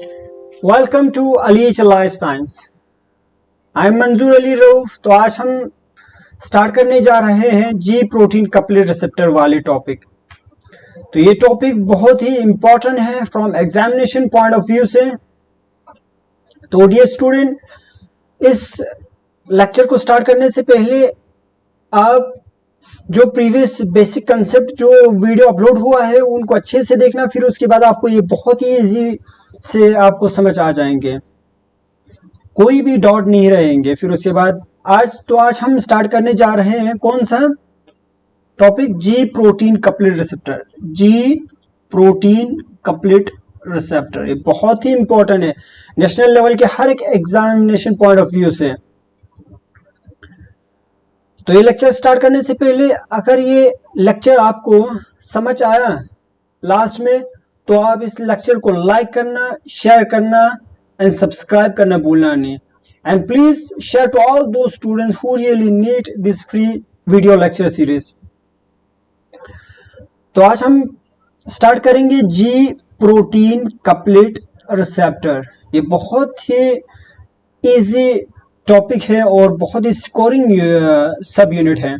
Welcome to अलीच life science. I am Manzoor Ali Rauf. तो आज हम स्टार्ट करने जा रहे हैं जी प्रोटीन कपलेट रिसेप्टर वाले टॉपिक। तो ये टॉपिक बहुत ही इंपॉर्टेंट है from examination point of view से। तो डियर स्टूडेंट, इस लेक्चर को स्टार्ट करने से पहले आप जो प्रीवियस बेसिक कंसेप्ट जो वीडियो अपलोड हुआ है उनको अच्छे से देखना, फिर उसके बाद आपको ये बहुत ही इजी से आपको समझ आ जाएंगे, कोई भी डाउट नहीं रहेंगे। फिर उसके बाद आज हम स्टार्ट करने जा रहे हैं कौन सा टॉपिक, जी प्रोटीन कपलेट रिसेप्टर। जी प्रोटीन कपलेट रिसेप्टर ये बहुत ही इंपॉर्टेंट है नेशनल लेवल के हर एक एग्जामिनेशन पॉइंट ऑफ व्यू से। तो ये लेक्चर स्टार्ट करने से पहले अगर ये लेक्चर आपको समझ आया लास्ट में, तो आप इस लेक्चर को लाइक करना, शेयर करना एंड सब्सक्राइब करना भूलना नहीं। And please share to all those students who really need this free video lecture series. तो आज हम स्टार्ट करेंगे जी प्रोटीन कपलेट रिसेप्टर। ये बहुत ही इजी टॉपिक है और बहुत ही स्कोरिंग सब यूनिट है।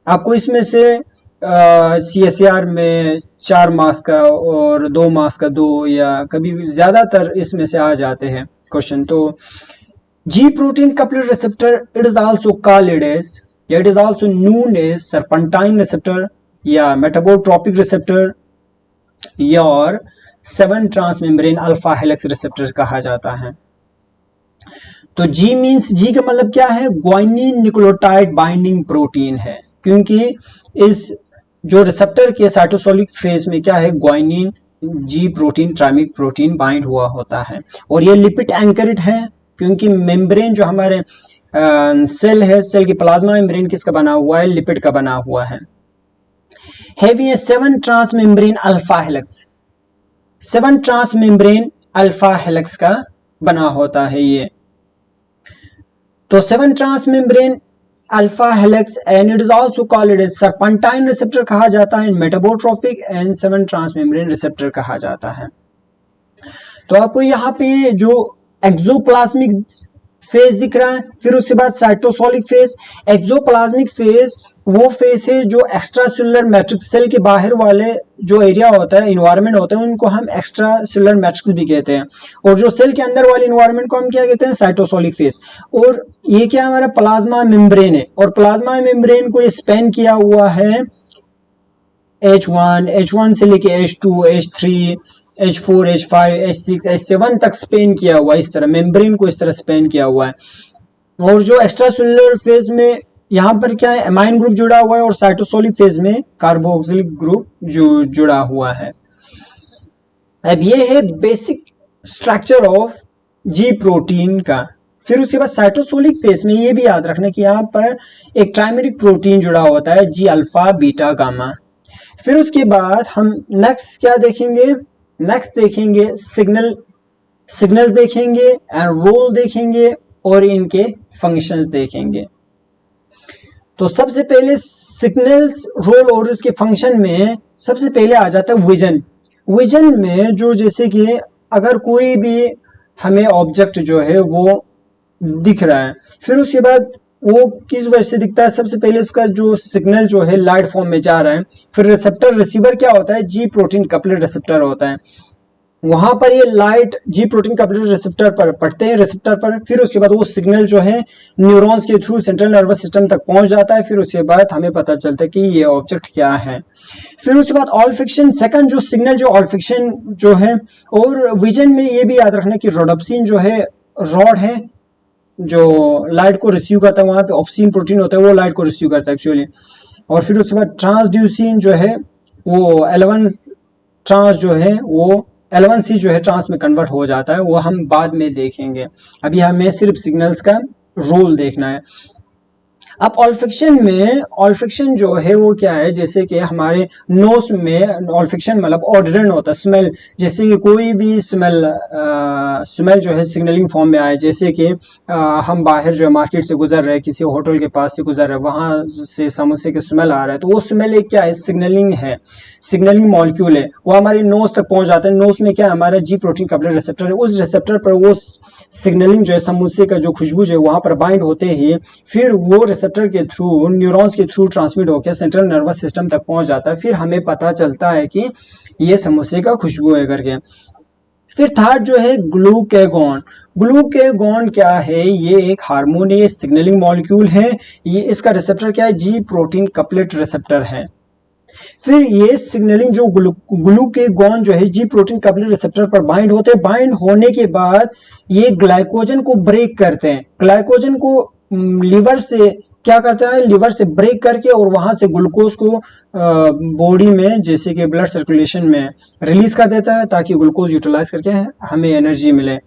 आपको इसमें से CSER में 4 मार्क्स का और 2 मार्क्स का 2 या कभी ज़्यादातर इसमें से आ जाते हैं क्वेश्चन। तो G protein coupled receptor it is also called as, it is also known as serpentine receptor या मेटाबोट्रोपिक रिसेप्टर या और 7 ट्रांसमेम्ब्रेन अल्फा हेलिक्स रिसेप्टर कहा जाता है। तो जी मीन्स, जी का मतलब क्या है, ग्वाइनिन न्यूक्लियोटाइड बाइंडिंग प्रोटीन है, क्योंकि इस जो रिसेप्टर के साइटोसोलिक फेज में क्या है, guanine G protein trimeric protein bind हुआ होता है। और ये लिपिड एंकरेट है, क्योंकि मेम्ब्रेन जो हमारे सेल है, सेल की प्लाज्मा मेम्ब्रेन किसका बना हुआ है, लिपिड का बना हुआ है। Having 7 transmembrane alpha helix, 7 transmembrane alpha helix का बना होता है ये। तो 7 transmembrane alpha helix and it is also called as serpentine receptor कहा जाता है, मेटाबोट्रोपिक एंड 7 ट्रांसमेम्ब्रेन रिसेप्टर कहा जाता है। तो आपको यहाँ पे जो एक्सोप्लाज्मिक फेज दिख रहा है, फिर उसके बाद साइटोसोलिक फेज। एक्सोप्लाज्मिक फेज वो फेज है जो एक्स्ट्रा सेलुलर मैट्रिक्स, सेल के बाहर वाले जो एरिया होता है, इन्वायरमेंट होता है, उनको हम एक्स्ट्रा सेलुलर मैट्रिक्स भी कहते हैं। और जो सेल के अंदर वाले इन्वायरमेंट को हम क्या कहते हैं, साइटोसोलिक फेज। और ये क्या हमारा प्लाज्मा मेम्ब्रेन है, और प्लाज्मा मेम्ब्रेन को ये स्पेन किया हुआ है H1 से लेके H2, H3, H4, H5, H6, H7 तक स्पेन किया हुआ है। इस तरह मेम्ब्रेन को इस तरह स्पेन किया हुआ है। और जो एक्स्ट्रा सेलुलर फेज में यहाँ पर क्या है, एमाइन ग्रुप जुड़ा हुआ है, और साइटोसोलिक फेज में कार्बोक्सिलिक ग्रुप जो जुड़ा हुआ है। अब ये है basic structure of ji protein का। फिर उसके बाद साइटोसोलिक फेज में ये भी याद रखना कि यहाँ पर एक ट्राइमेरिक प्रोटीन जुड़ा होता है, जी अल्फा बीटा गामा। फिर उसके बाद हम नेक्स्ट क्या देखेंगे, नेक्स्ट देखेंगे सिग्नल देखेंगे एंड रोल देखेंगे और इनके फंक्शंस देखेंगे। तो सबसे पहले सिग्नल्स, रोल और उसके फंक्शन में सबसे पहले आ जाता है विजन। विजन में जो जैसे कि अगर कोई भी हमें ऑब्जेक्ट जो है वो दिख रहा है, फिर उसके बाद वो किस वजह से दिखता है, सबसे पहले इसका जो सिग्नल जो है लाइट फॉर्म में जा रहा है। फिर रिसेप्टर रिसीवर क्या होता है, जी प्रोटीन कपलेट रिसेप्टर होता है। वहां पर ये लाइट जी प्रोटीन कपलेट रिसेप्टर पर पड़ते हैं, रिसेप्टर पर। फिर उसके बाद वो सिग्नल जो है न्यूरॉन्स के थ्रू सेंट्रल नर्वस सिस्टम तक पहुंच जाता है। फिर उसके बाद हमें पता चलता है कि ये ऑब्जेक्ट क्या है। फिर उसके बाद ऑल्फैक्शन, सेकंड जो सिग्नल जो ऑल्फैक्शन जो है। और विजन में ये भी याद रखना कि रोडोप्सिन जो है रॉड है जो लाइट को रिसीव करता है, वहां पे ऑप्सिन प्रोटीन होता है वो लाइट को रिसीव करता है एक्चुअली। और फिर उसके बाद ट्रांसड्यूसिन जो है वो 11 ट्रांस जो है वो 11C जो है ट्रांस में कन्वर्ट हो जाता है, वो हम बाद में देखेंगे। अभी हमें सिर्फ सिग्नल्स का रोल देखना है। अब ऑल्फेक्शन जो है वो क्या है, जैसे कि हमारे नोस में ऑल्फेक्शन मतलब ऑर्डरन होता है, स्मेल, जैसे कि कोई भी स्मेल जो है सिग्नलिंग फॉर्म में आए, जैसे कि हम बाहर जो है मार्केट से गुजर रहे हैं, किसी होटल के पास से गुजर रहे हैं, वहाँ से समोसे के स्मेल आ रहा है, तो वो स्मेल एक क्या है, सिग्नलिंग है, सिग्नलिंग मॉलिक्यूल है, वो हमारी नोस तक पहुंच जाता है। नोस में क्या है, हमारा जी प्रोटीन कपलेट रिसेप्टर है, उस रिसेप्टर पर वो सिग्नलिंग जो है समोसे का जो खुशबू जो है वहां पर बाइंड होते ही फिर वो रिसेप्टर के थ्रू, न्यूरॉन्स के थ्रू ट्रांसमिट होकर सेंट्रल नर्वस सिस्टम तक पहुंच जाता है, फिर हमें पता चलता है कि ये समोसे का खुशबू है करके। फिर थर्ड जो है ग्लूकेगॉन। ग्लूकेगॉन क्या है, ये एक हार्मोन है, सिग्नलिंग मॉलिक्यूल है, ये इसका रिसेप्टर क्या है, जी प्रोटीन कपलेट रिसेप्टर है। फिर ये सिग्नलिंग जो ग्लूकेगॉन जो है जी प्रोटीन कपलेट रिसेप्टर पर बाइंड होते हैं, बाइंड होने के बाद ये ग्लाइकोजन को ब्रेक करते हैं, ग्लाइकोजन को लीवर से क्या करता है, लीवर से ब्रेक करके और वहां से ग्लूकोज को बॉडी में जैसे कि ब्लड सर्कुलेशन में रिलीज कर देता है, ताकि ग्लूकोज यूटिलाइज करके हमें एनर्जी मिले।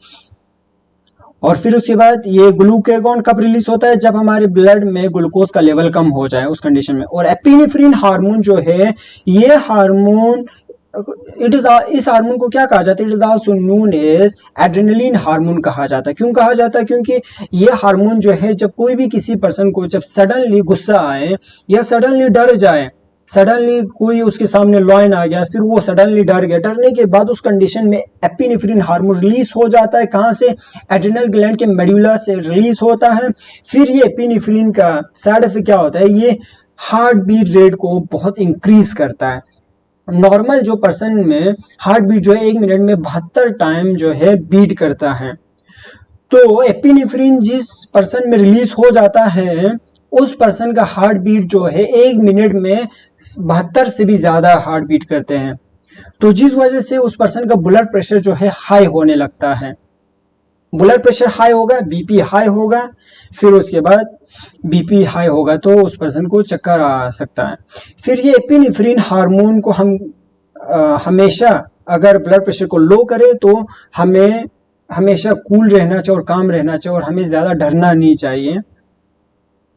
और फिर उसके बाद ये ग्लूकेगॉन कब रिलीज होता है, जब हमारे ब्लड में ग्लूकोज का लेवल कम हो जाए उस कंडीशन में। और एपिनेफ्रिन हार्मोन जो है, ये हार्मोन इस हार्मोन को क्या कहा जाता है, it is also known as adrenaline hormone कहा जाता है। क्यों कहा जाता है, क्योंकि ये हार्मोन जो है जब कोई भी किसी पर्सन को जब सडनली गुस्सा आए या सडनली डर जाए, सडनली कोई उसके सामने लॉयन आ गया, फिर वो सडनली डर गया, डरने के बाद उस कंडीशन में एपिनेफ्रिन हार्मोन रिलीज हो जाता है। कहाँ से, एड्रिनल ग्लैंड के मेडुला से रिलीज होता है। फिर ये एपिनेफ्रिन का साइड इफेक्ट क्या होता है, ये हार्ट बीट रेट को बहुत इंक्रीज करता है। नॉर्मल जो पर्सन में हार्ट बीट जो है 1 मिनट में 72 टाइम जो है बीट करता है। तो एपिनेफ्रिन जिस पर्सन में रिलीज हो जाता है, उस पर्सन का हार्ट बीट जो है 1 मिनट में 72 से भी ज्यादा हार्ट बीट करते हैं। तो जिस वजह से उस पर्सन का ब्लड प्रेशर जो है हाई होने लगता है, ब्लड प्रेशर हाई होगा, बीपी हाई होगा, फिर उसके बाद बीपी हाई होगा तो उस पर्सन को चक्कर आ सकता है। फिर ये एपिनेफ्रिन हार्मोन को हम हमेशा अगर ब्लड प्रेशर को लो करें तो हमें हमेशा कूल रहना चाहिए और काम रहना चाहिए, और हमें ज़्यादा डरना नहीं चाहिए।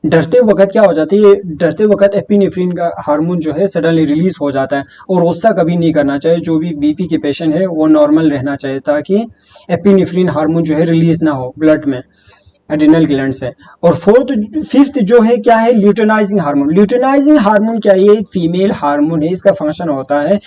डरते वक्त क्या हो जाती है, डरते वक्त एपिनेफ्रिन का हार्मोन जो है सडनली रिलीज हो जाता है, और गुस्सा कभी नहीं करना चाहिए। जो भी बीपी के पेशेंट है वो नॉर्मल रहना चाहिए, ताकि एपिनेफ्रिन हार्मोन जो है रिलीज ना हो ब्लड में एड्रिनल ग्लैंड से। और फिफ्थ जो है क्या है, ल्यूटेनाइजिंग हार्मोन। ल्यूटेनाइजिंग हार्मोन क्या है, ये एक फीमेल हार्मोन है, इसका फंक्शन होता है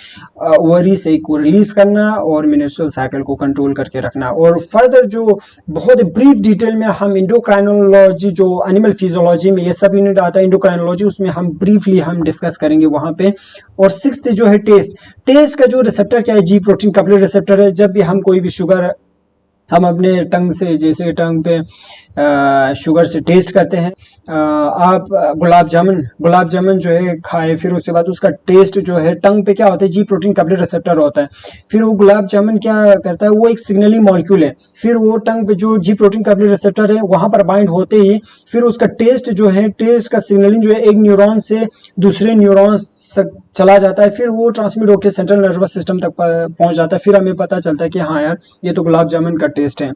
ओवरी से को रिलीज करना और मेंस्ट्रुअल साइकिल को कंट्रोल करके रखना। और फर्दर जो बहुत ब्रीफ डिटेल में हम इंडोक्राइनोलॉजी, जो एनिमल फिजियोलॉजी में ये सब यूनिट आता है इंडोक्राइनोलॉजी, उसमें हम ब्रीफली हम डिस्कस करेंगे वहां पे। और सिक्स्थ जो है टेस्ट का जो रिसेप्टर क्या है, जी प्रोटीन कपलेट रिसेप्टर है। जब भी हम कोई भी शुगर हम अपने टंग से, जैसे टंग पे शुगर से टेस्ट करते हैं, आप गुलाब जामुन जो है खाए, फिर उसके बाद उसका टेस्ट जो है टंग पे क्या होता है, जी प्रोटीन कपलेट रिसेप्टर होता है। फिर वो गुलाब जामुन क्या करता है, वो एक सिग्नलिंग मॉलिक्यूल है, फिर वो टंग पे जो जी प्रोटीन कपलेट रिसेप्टर है वहां पर बाइंड होते ही फिर उसका टेस्ट जो है, टेस्ट का सिग्नलिंग जो है एक न्यूरॉन से दूसरे न्यूरॉन तक चला जाता है, फिर वो ट्रांसमिट होकर सेंट्रल नर्वस सिस्टम तक पहुंच जाता है। फिर हमें पता चलता है कि हाँ यार, ये तो गुलाब जामुन का टेस्ट है।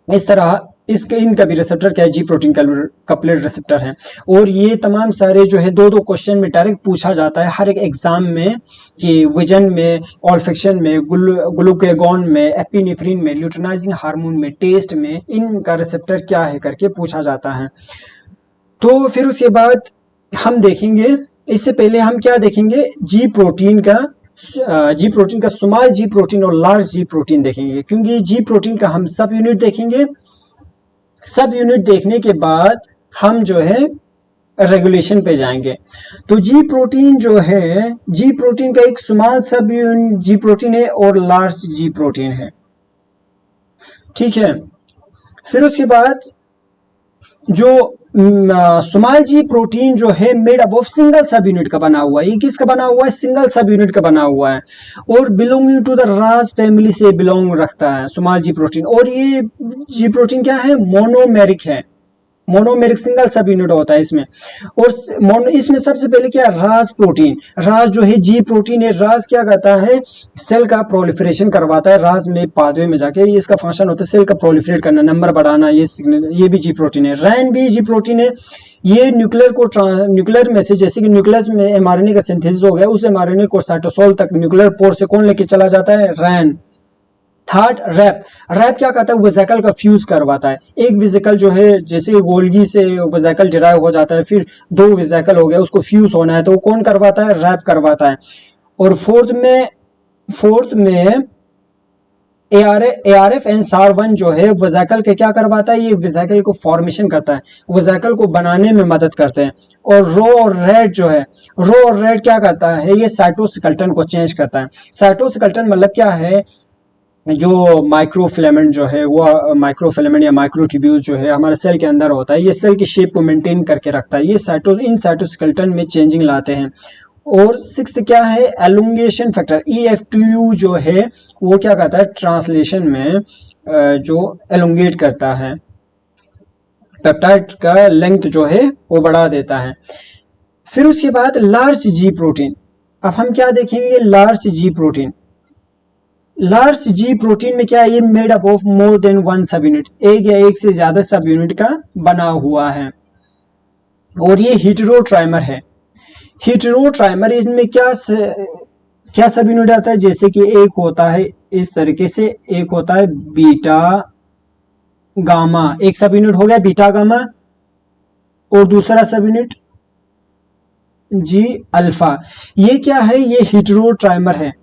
इस तरह इनका भी रिसेप्टर क्या है, जी प्रोटीन कपलेट रिसेप्टर है। और ये तमाम सारे जो है 2-2 क्वेश्चन में डायरेक्ट पूछा जाता है हर एक एग्जाम में, कि विजन में, ऑल्फेक्शन में, ग्लूकेगॉन में, एपिनेफ्रिन में, ल्यूटेनाइजिंग हार्मोन में, टेस्ट में, इनका रिसेप्टर क्या है करके पूछा जाता है। तो फिर उसके बाद हम देखेंगे, इससे पहले हम क्या देखेंगे, जी प्रोटीन का स्मॉल जी प्रोटीन और लार्ज जी प्रोटीन देखेंगे, क्योंकि जी प्रोटीन का हम सब यूनिट देखेंगे। सब यूनिट देखने के बाद हम जो है रेगुलेशन पे जाएंगे। तो जी प्रोटीन जो है, जी प्रोटीन का एक स्मॉल सब जी प्रोटीन है और लार्ज जी प्रोटीन है, ठीक है। फिर उसके बाद जो स्मॉल जी प्रोटीन जो है मेड अप ऑफ सिंगल सब यूनिट का बना हुआ है। ये किसका बना हुआ है, सिंगल सब यूनिट का बना हुआ है, और belonging to the Raj family से बिलोंग रखता है स्मॉल जी प्रोटीन। और ये जी प्रोटीन क्या है, मोनोमेरिक है, मोनोमेरिक सिंगल सब यूनिट होता है इसमें। और इसमें सबसे पहले क्या है, राज प्रोटीन। राज जो है जी प्रोटीन है, राज क्या करता है, सेल का प्रोलिफरेशन करवाता है। राज में पाथवे में जाके इसका फंक्शन होता है सेल का प्रोलिफरेट करना, नंबर बढ़ाना, ये भी जी प्रोटीन है। रैन भी जी प्रोटीन है। ये न्यूक्लियर में से, जैसे कि न्यूक्लियस में एमआरएनए का सिंथेसिस हो गया, उस एमआरएनए को साइटोसोल तक न्यूक्लियर पोर से कौन लेके चला जाता है, रैन। Third rap. रैप क्या करता है, वेसिकल का फ्यूज करवाता है। एक वेसिकल जो है, जैसे गोल्गी से वेसिकल डिराइव हो जाता है, फिर दो वेसिकल हो गया, उसको फ्यूज होना है तो वो कौन करवाता है, रैप करवाता है। और फोर्थ में ARF एंड SAR1 जो है वेसिकल के क्या करवाता है, ये वेसिकल को फॉर्मेशन करता है, वेसिकल को बनाने में मदद करते हैं। और रो और रेड जो है, रो और रेड क्या करता है, ये साइटोस्केलेटन को चेंज करता है। साइटोस्केलेटन मतलब क्या है, जो माइक्रोफिलामेंट जो है, वो माइक्रोफिलामेंट या माइक्रोट्यूब्यूल जो है हमारे सेल के अंदर होता है, ये सेल की शेप को मेंटेन करके रखता है। ये इन साइटोस्केलेटन में चेंजिंग लाते हैं। और सिक्स्थ क्या है, एलुंगेशन फैक्टर EF2U जो है वो क्या करता है, ट्रांसलेशन में जो एलुंगेट करता है, पेप्टाइड का लेंथ जो है वो बढ़ा देता है। फिर उसके बाद लार्ज जी प्रोटीन। अब हम क्या देखेंगे, लार्ज जी प्रोटीन। लार्ज जी प्रोटीन में क्या है, ये made up of more than one सब यूनिट, एक या एक से ज्यादा सब यूनिट का बना हुआ है। और ये हेटेरोट्राइमर है। हेटेरोट्राइमर, इनमें क्या सब यूनिट आता है, जैसे कि एक होता है इस तरीके से, एक होता है बीटा गामा, एक सब यूनिट हो गया बीटा गामा, और दूसरा सब यूनिट जी अल्फा। ये क्या है, ये हेटेरोट्राइमर है।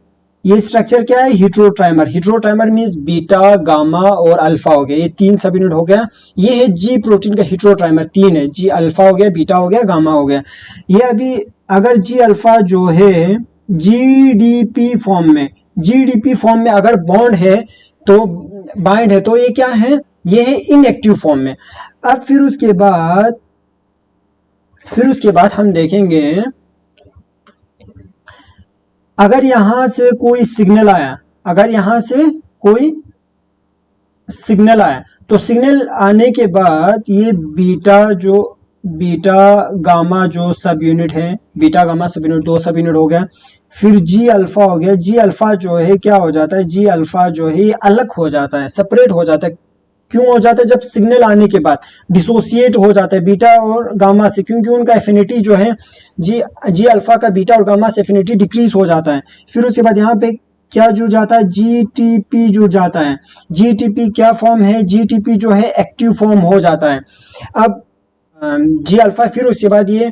ये स्ट्रक्चर क्या है, हेटेरोट्राइमर। हेटेरोट्राइमर मींस बीटा गामा और अल्फा हो गया, ये तीन सब यूनिट हो गया। ये है जी प्रोटीन का हेटेरोट्राइमर, तीन है, जी अल्फा हो गया, बीटा हो गया, गामा हो गया। ये अभी अगर जी अल्फा जो है जीडीपी फॉर्म में अगर बॉन्ड है तो बाइंड है तो ये क्या है, ये है इनएक्टिव फॉर्म में। अब फिर उसके बाद हम देखेंगे, अगर यहां से कोई सिग्नल आया, तो सिग्नल आने के बाद ये बीटा गामा जो सब यूनिट है, बीटा गामा सब यूनिट, दो सब यूनिट हो गया। फिर जी अल्फा हो गया। जी अल्फा जो है क्या हो जाता है, जी अल्फा जो है अलग हो जाता है, सेपरेट हो जाता है। क्यों हो जाता है, जब सिग्नल आने के बाद डिसोसिएट हो जाता है बीटा और गामा से, क्योंकि उनका एफिनिटी जो है जी अल्फा का बीटा और गामा से एफिनिटी डिक्रीज हो जाता है। फिर उसके बाद यहाँ पे क्या जुड़ जाता है, जीटीपी जुड़ जाता है। जीटीपी क्या फॉर्म है, जीटीपी जो है एक्टिव फॉर्म हो जाता है। अब जी अल्फा, फिर उसके बाद ये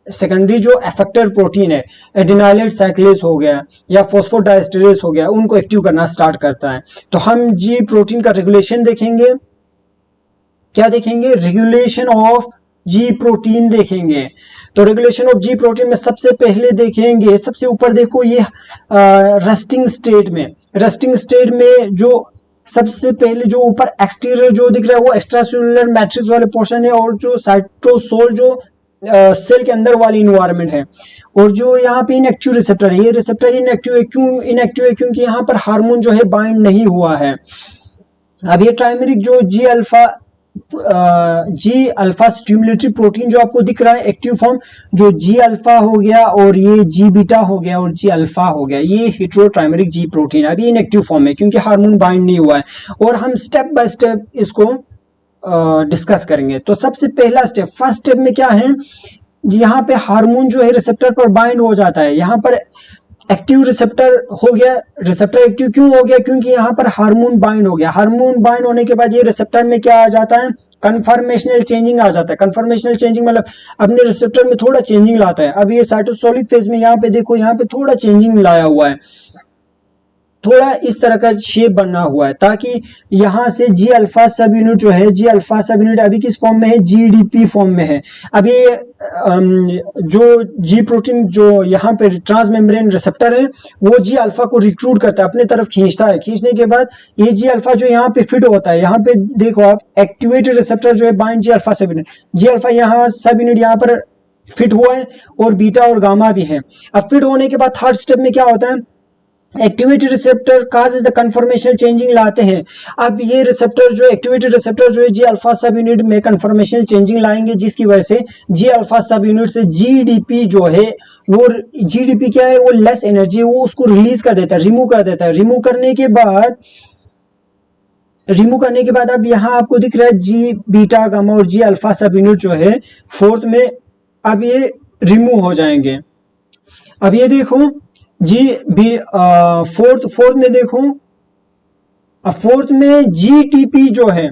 सेकेंडरी जो एफेक्टर प्रोटीन है, एडिनाइलेट साइक्लेज हो गया या फॉस्फोडाइस्टरेज हो गया, उनको एक्टिव करना स्टार्ट करता है। तो हम जी प्रोटीन का रेगुलेशन देखेंगे, क्या देखेंगे, रेगुलेशन ऑफ जी प्रोटीन देखेंगे। तो रेगुलेशन ऑफ जी प्रोटीन में सबसे पहले देखेंगे, सबसे ऊपर देखो ये रेस्टिंग स्टेट में जो सबसे पहले जो ऊपर एक्सटीरियर जो दिख रहा है वो एक्स्ट्रासेलुलर मैट्रिक्स वाले पोर्शन है, और जो साइटोसोल जो सेल के अंदर वाली इन्वायरमेंट है। और जो यहाँ पे इनएक्टिव रिसेप्टर है, ये रिसेप्टर इनएक्टिव है। क्यों इनएक्टिव है, क्योंकि यहाँ पर हार्मोन जो है बाइंड नहीं हुआ है। अब ये ट्राइमेरिक जो जी अल्फा स्टिमुलेटरी प्रोटीन जो आपको दिख रहा है एक्टिव फॉर्म, जो जी अल्फा हो गया और ये जी बीटा हो गया और जी अल्फा हो गया, ये हेटेरोट्राइमेरिक जी प्रोटीन अभी इनएक्टिव फॉर्म है क्योंकि हार्मोन बाइंड नहीं हुआ है। और हम स्टेप बाय स्टेप इसको डिस्कस करेंगे। तो सबसे पहला स्टेप, फर्स्ट स्टेप में क्या है, यहाँ पे हार्मोन जो है रिसेप्टर पर बाइंड हो जाता है। यहाँ पर एक्टिव रिसेप्टर हो गया, रिसेप्टर एक्टिव क्यों हो गया, क्योंकि यहाँ पर हार्मोन बाइंड हो गया। हार्मोन बाइंड होने के बाद ये रिसेप्टर में क्या आ जाता है, कन्फर्मेशनल चेंजिंग आ जाता है। कन्फर्मेशनल चेंजिंग मतलब अपने रिसेप्टर में थोड़ा चेंजिंग लाता है। अब ये साइटोसोलिक फेज में यहाँ पे देखो, यहाँ पे थोड़ा चेंजिंग लाया हुआ है, थोड़ा इस तरह का शेप बना हुआ है, ताकि यहाँ से जी अल्फा सब यूनिट जो है, जी अल्फा सब यूनिट अभी किस फॉर्म में है, जीडीपी फॉर्म में है। अभी जो जी प्रोटीन जो यहाँ पे ट्रांस मेम्ब्रेन रिसेप्टर है वो जी अल्फा को रिक्रूट करता है, अपने तरफ खींचता है। खींचने के बाद ये जी अल्फा जो यहाँ पे फिट होता है, यहाँ पे देखो आप, एक्टिवेटेड रिसेप्टर जो है बाइंड जी अल्फा सब यूनिट, जी अल्फा यहाँ सब यूनिट यहाँ पर फिट हुआ है और बीटा और गामा भी है। अब फिट होने के बाद थर्ड स्टेप में क्या होता है, activated receptor cause the conformational changing लाते हैं। अब ये रिसेप्टर जो एक्टिवेटेड रिसेप्टर जो है जी अल्फा सब यूनिट में कन्फर्मेशनल चेंजिंग लाएंगे, जिसकी वजह से जी अल्फा सब यूनिट से जीडीपी जो है वो जीडीपी क्या है, वो लेस एनर्जी है, वो उसको रिलीज कर देता है, रिमूव कर देता है। रिमूव करने के बाद अब यहाँ आपको दिख रहा है जी बीटा गामा और जी अल्फा सब यूनिट जो है फोर्थ में अब ये रिमूव हो जाएंगे। अब ये देखो जी बी फोर्थ में देखो, अब फोर्थ में जीटीपी जो है,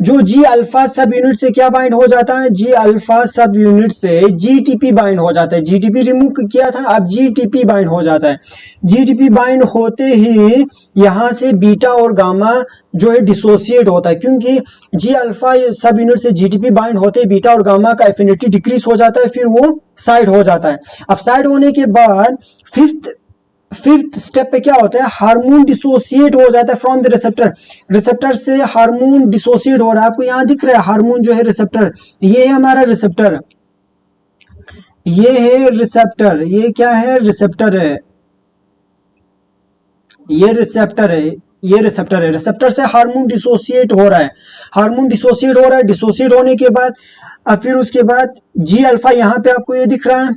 जो जी अल्फा सब यूनिट से क्या बाइंड हो जाता है, जी अल्फा सब यूनिट से जीटीपी बाइंड हो जाता है। जीटीपी रिमूव किया था, अब जीटीपी बाइंड हो जाता है। जीटीपी बाइंड होते ही यहां से बीटा और गामा जो है डिसोसिएट होता है, क्योंकि जी अल्फा सब यूनिट से जीटीपी बाइंड होते ही बीटा और गामा का एफिनिटी डिक्रीज हो जाता है, फिर वो साइड हो जाता है। अब साइड होने के बाद फिफ्थ स्टेप पे क्या होता है, हार्मोन डिसोसिएट हो जाता है फ्रॉम द रिसेप्टर। रिसेप्टर से हार्मोन डिसोसिएट हो रहा है, आपको यहां दिख रहा है हार्मोन जो है रिसेप्टर, ये है हमारा रिसेप्टर, ये है रिसेप्टर, ये क्या है रिसेप्टर है, ये रिसेप्टर है, ये रिसेप्टर है। रिसेप्टर से हार्मोन डिसोसिएट हो रहा है, हार्मोन डिसोसिएट हो रहा है। डिसोसिएट होने के बाद फिर उसके बाद जी अल्फा यहां पे आपको ये दिख रहा है,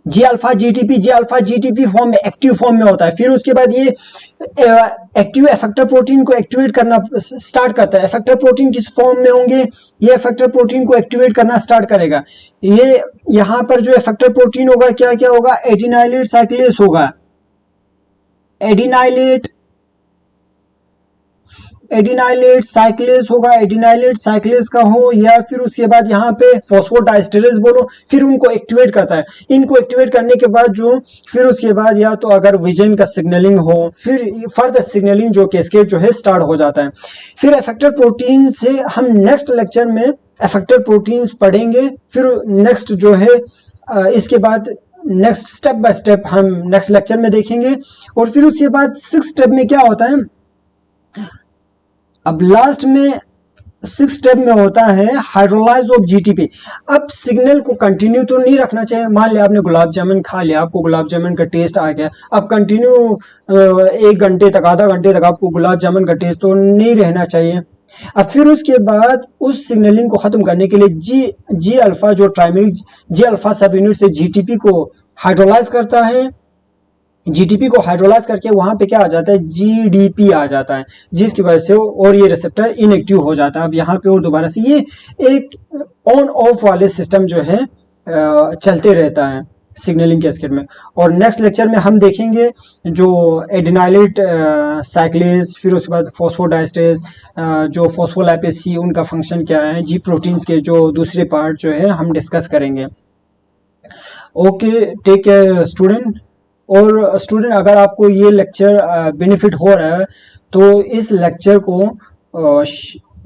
जी अल्फा जीटीपी फॉर्म में, एक्टिव फॉर्म में होता है। फिर उसके बाद ये एक्टिव इफेक्टर प्रोटीन को एक्टिवेट करना स्टार्ट करता है। इफेक्टर प्रोटीन किस फॉर्म में होंगे, ये इफेक्टर प्रोटीन को एक्टिवेट करना स्टार्ट करेगा। ये यहां पर जो इफेक्टर प्रोटीन होगा क्या क्या होगा, एडिनाइलेट साइक्लेस होगा, एडिनाइलेट साइक्लेस होगा, एडिनाइलेट साइक्लेस का हो, या फिर उसके बाद यहाँ पे फॉस्फोडाइस्टेरेस बोलो, फिर उनको एक्टिवेट करता है। इनको एक्टिवेट करने के बाद जो फिर उसके बाद या तो अगर विजन का सिग्नलिंग हो, फिर फर्दर सिग्नलिंग जो कैस्केड जो है स्टार्ट हो जाता है। फिर इफेक्टर प्रोटीन से हम नेक्स्ट लेक्चर में इफेक्टर प्रोटीन्स पढ़ेंगे। फिर नेक्स्ट जो है इसके बाद नेक्स्ट स्टेप बाय स्टेप हम नेक्स्ट लेक्चर में देखेंगे। और फिर उसके बाद सिक्स स्टेप में क्या होता है, अब लास्ट में सिक्स स्टेप में होता है हाइड्रोलाइज ऑफ जीटीपी। अब सिग्नल को कंटिन्यू तो नहीं रखना चाहिए। मान लिया आपने गुलाब जामुन खा लिया, आपको गुलाब जामुन का टेस्ट आ गया, अब कंटिन्यू 1 घंटे तक, आधा घंटे तक आपको गुलाब जामुन का टेस्ट तो नहीं रहना चाहिए। अब फिर उसके बाद उस सिग्नलिंग को खत्म करने के लिए जी अल्फा जो प्राइमरी जी अल्फा सब यूनिट से जीटीपी को हाइड्रोलाइज करता है। जीटीपी को हाइड्रोलाइज करके वहां पे क्या आ जाता है, जीडीपी आ जाता है, जिसकी वजह से और ये रिसेप्टर इनएक्टिव हो जाता है। अब यहाँ पे और दोबारा से ये एक ऑन ऑफ वाले सिस्टम जो है चलते रहता है सिग्नलिंग कैस्केड में। और नेक्स्ट लेक्चर में हम देखेंगे जो एडिनाइलेट साइक्लेस, फिर उसके बाद फॉस्फोडाइस्टेरेस, जो फॉस्फोलाइपेज सी, उनका फंक्शन क्या है, जी प्रोटीन्स के जो दूसरे पार्ट जो है हम डिस्कस करेंगे। Okay, take care student. और स्टूडेंट अगर आपको ये लेक्चर बेनिफिट हो रहा है तो इस लेक्चर को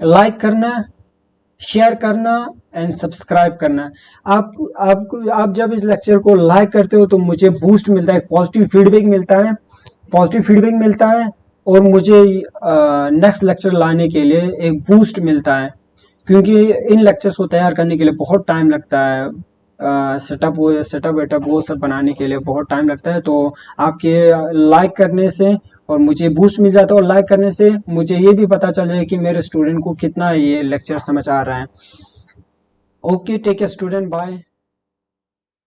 लाइक करना, शेयर करना एंड सब्सक्राइब करना। आप जब इस लेक्चर को लाइक करते हो तो मुझे बूस्ट मिलता है, पॉजिटिव फीडबैक मिलता है और मुझे नेक्स्ट लेक्चर लाने के लिए एक बूस्ट मिलता है, क्योंकि इन लेक्चर्स को तैयार करने के लिए बहुत टाइम लगता है। सेटअप वेटअप वो सब बनाने के लिए बहुत टाइम लगता है। तो आपके लाइक करने से और मुझे बूस्ट मिल जाता है, और लाइक करने से मुझे ये भी पता चल जाए कि मेरे स्टूडेंट को कितना ये लेक्चर समझ आ रहा है। Okay, take care student, bye.